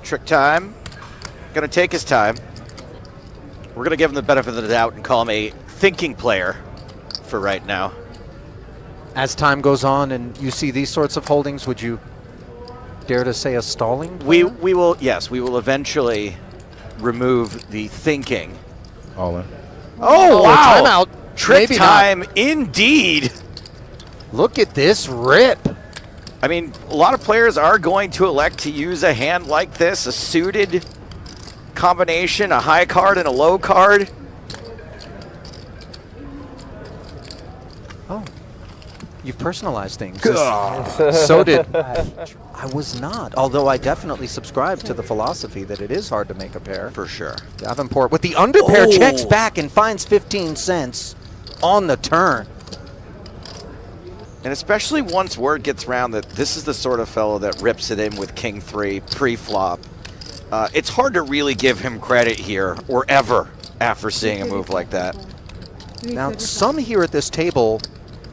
Trick time. Gonna take his time. We're gonna give him the benefit of the doubt and call him a thinking player for right now. As time goes on and you see these sorts of holdings, would you dare to say a stalling We player? will, yes, we will eventually remove the thinking. All in. Oh, wow. Timeout. Trick Maybe time not. indeed. Look at this rip. I mean, a lot of players are going to elect to use a hand like this, a suited combination, a high card and a low card. Oh, you've personalized things. So did I was not, although I definitely subscribe to the philosophy that it is hard to make a pair. For sure. Davenport with the under pair Oh. checks back and finds 15 cents on the turn. And especially once word gets around that this is the sort of fellow that rips it in with King 3 pre-flop, it's hard to really give him credit here, or ever, after seeing a move like that. Now, some here at this table,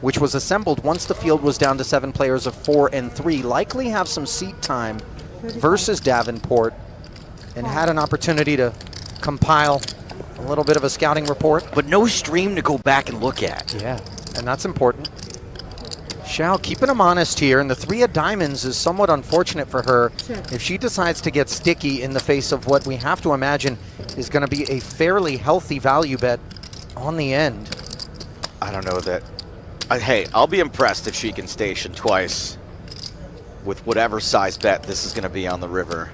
which was assembled once the field was down to 7 players of 4 and 3, likely have some seat time versus Davenport and had an opportunity to compile a little bit of a scouting report. But no stream to go back and look at. Yeah, and that's important. Xiao keeping him honest here, and the 3 of diamonds is somewhat unfortunate for her if she decides to get sticky in the face of what we have to imagine is going to be a fairly healthy value bet on the end. I don't know that. Hey, I'll be impressed if she can station twice with whatever size bet this is going to be on the river.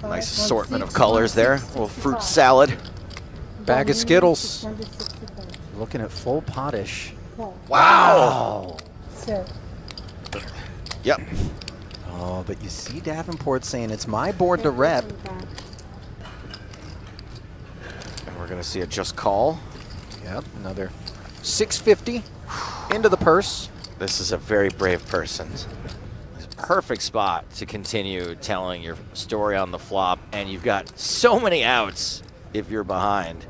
Nice assortment of colors there. A little fruit salad. Bag of Skittles. Looking at full potish. Wow. Yep. Oh, but you see Davenport saying it's my board to rep. And we're going to see a just call. Yep, another 650 into the purse. This is a very brave person. It's a perfect spot to continue telling your story on the flop, and you've got so many outs if you're behind.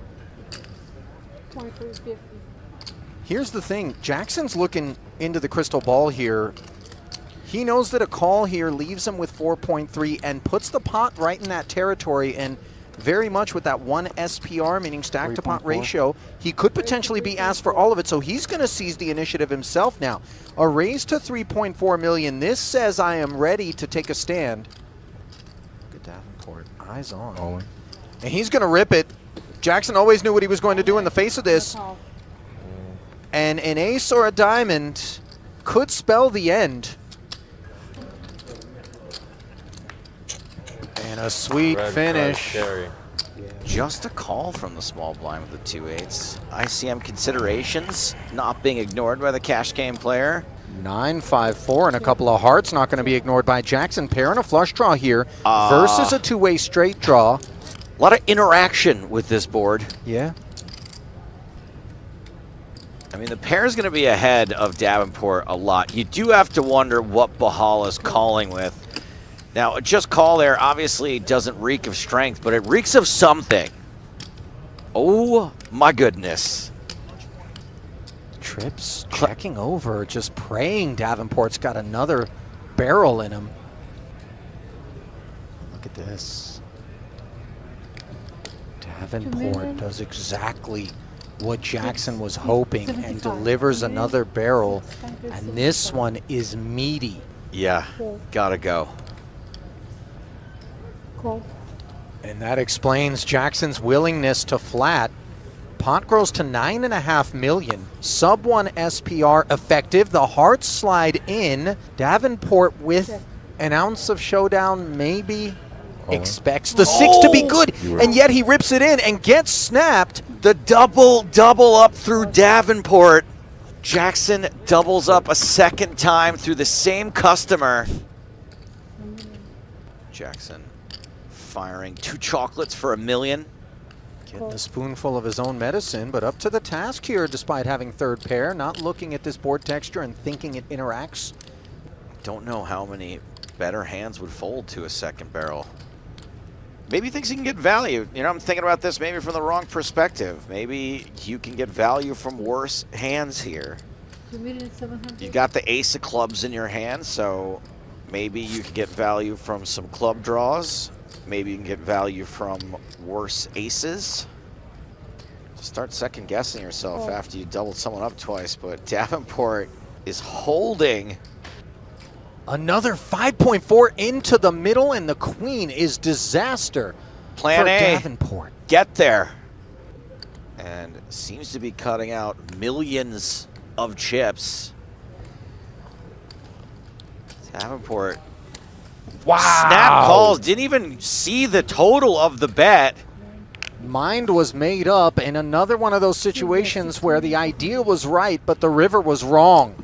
Here's the thing, Jackson's looking into the crystal ball here. He knows that a call here leaves him with 4.3 and puts the pot right in that territory, and very much with that 1 SPR, meaning stack to pot ratio, he could potentially be asked for all of it, so he's going to seize the initiative himself now. A raise to 3.4 million. This says I am ready to take a stand. Look at Davenport, eyes on. All in. And he's going to rip it. Jackson always knew what he was going to do in the face of this. And an ace or a diamond could spell the end. And a sweet finish. Just a call from the small blind with the 2-8s. ICM considerations not being ignored by the cash game player. 9-5-4 and a couple of hearts not going to be ignored by Jackson. Pair and a flush draw here versus a two-way straight draw. A lot of interaction with this board. Yeah. I mean, the pair is going to be ahead of Davenport a lot. You do have to wonder what Bahala's calling with. Now, a just call there obviously doesn't reek of strength, but it reeks of something. Oh, my goodness. Trips checking over, just praying Davenport's got another barrel in him. Look at this. Davenport does exactly what Jackson was hoping and delivers another barrel, and this one is meaty. Yeah, gotta go. And that explains Jackson's willingness to flat. Pot grows to 9.5 million. Sub 1 SPR effective. The hearts slide in. Davenport with an ounce of showdown maybe expects the 6 to be good, and yet he rips it in and gets snapped. The double up through Davenport. Jackson doubles up a second time through the same customer. Jackson firing 2 chocolates for $1 million. Getting a spoonful of his own medicine, but up to the task here despite having third pair, not looking at this board texture and thinking it interacts. Don't know how many better hands would fold to a second barrel. Maybe he thinks he can get value. You know, I'm thinking about this maybe from the wrong perspective. Maybe you can get value from worse hands here. You got the ace of clubs in your hand, so Maybe you can get value from some club draws. Maybe you can get value from worse aces. Start second guessing yourself after you doubled someone up twice, but Davenport is holding. Another 5.4 into the middle, and the queen is disaster Plan for A, Davenport. Get there. And seems to be cutting out millions of chips. Davenport. Wow. Snap calls, didn't even see the total of the bet. Mind was made up, and another one of those situations where the idea was right, but the river was wrong.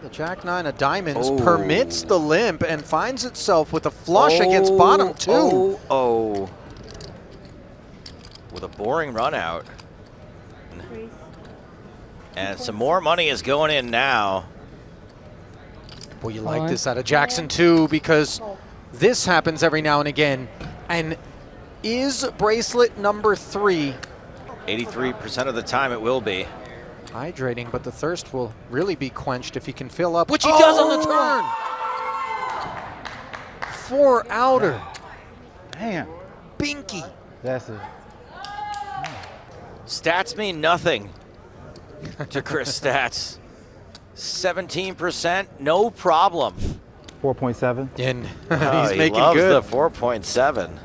The Jack-9 of diamonds permits the limp and finds itself with a flush against bottom two. With a boring run out. And some more money is going in now. Boy, you like this out of Jackson too, because this happens every now and again. And is bracelet number 3 83% of the time it will be. hydrating, but the thirst will really be quenched if he can fill up, which he does on the turn. 4 outer. Damn. Binky. That's it. Stats mean nothing to Chris Stats. 17%, no problem. 4.7. And Oh, he's he making loves good. the 4.7.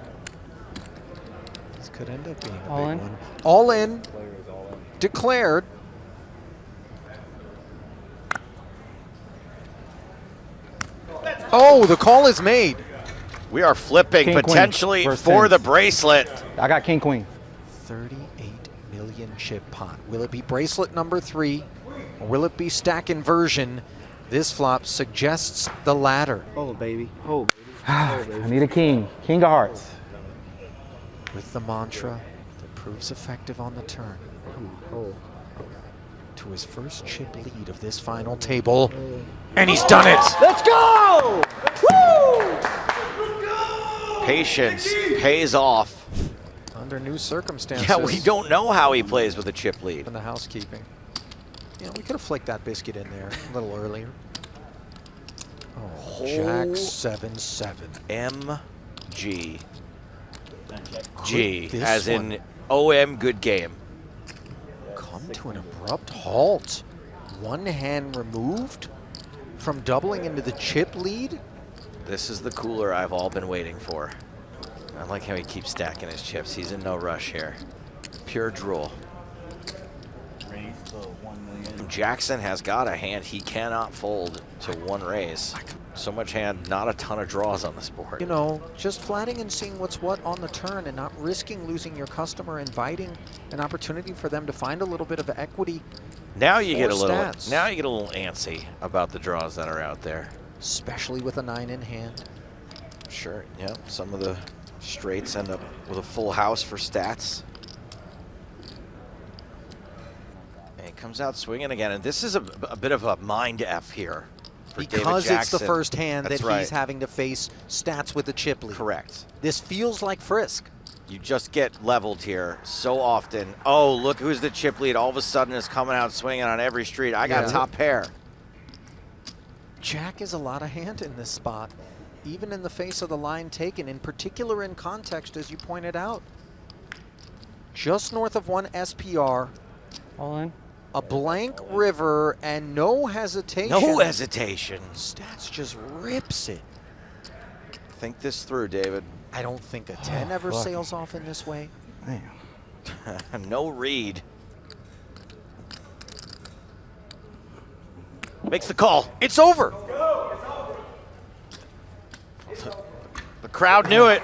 This could end up being a All big in. one. All in. Declared. Oh, the call is made. We are flipping King, queen, potentially versus for the tens. bracelet. I got king queen. 38 million chip pot. Will it be bracelet number 3, or will it be stack inversion? This flop suggests the latter. Hold, baby. Hold, baby. I need a king. King of hearts. With the mantra that proves effective on the turn. Hold. To his first chip lead of this final table. And he's done it! Let's go! Patience pays off. Under new circumstances. Yeah, we don't know how he plays with a chip lead. In the housekeeping. You know, we could have flicked that biscuit in there a little earlier. Oh, Jack 7-7. MG. G, This as one in OM good game. come to an abrupt halt. One hand removed from doubling into the chip lead. This is the cooler I've all been waiting for. I like how he keeps stacking his chips. He's in no rush here. Pure drool. Jackson has got a hand he cannot fold to one raise. So much hand, not a ton of draws on this board. You know, just flatting and seeing what's what on the turn and not risking losing your customer, inviting an opportunity for them to find a little bit of equity. Now you get a little stats. now you get a little antsy about the draws that are out there. Especially with a 9 in hand. Sure, yeah, some of the straights end up with a full house for stats. And he comes out swinging again, and this is a bit of a mind F here for David Because it's the Jackson. first hand That's that right. he's having to face stats with the chip lead. Correct. This feels like Frisk. You just get leveled here so often. Oh, look who's the chip lead. All of a sudden is coming out swinging on every street. I got Yeah. top pair. Jack is a lot of hand in this spot, even in the face of the line taken, in particular in context, as you pointed out. Just north of 1 SPR, All in. a blank river, and no hesitation. No hesitation. Stats just rips it. Think this through, David. I don't think a 10 ever fuck. sails off in this way. Damn. No read. Makes the call. It's over. The crowd knew it.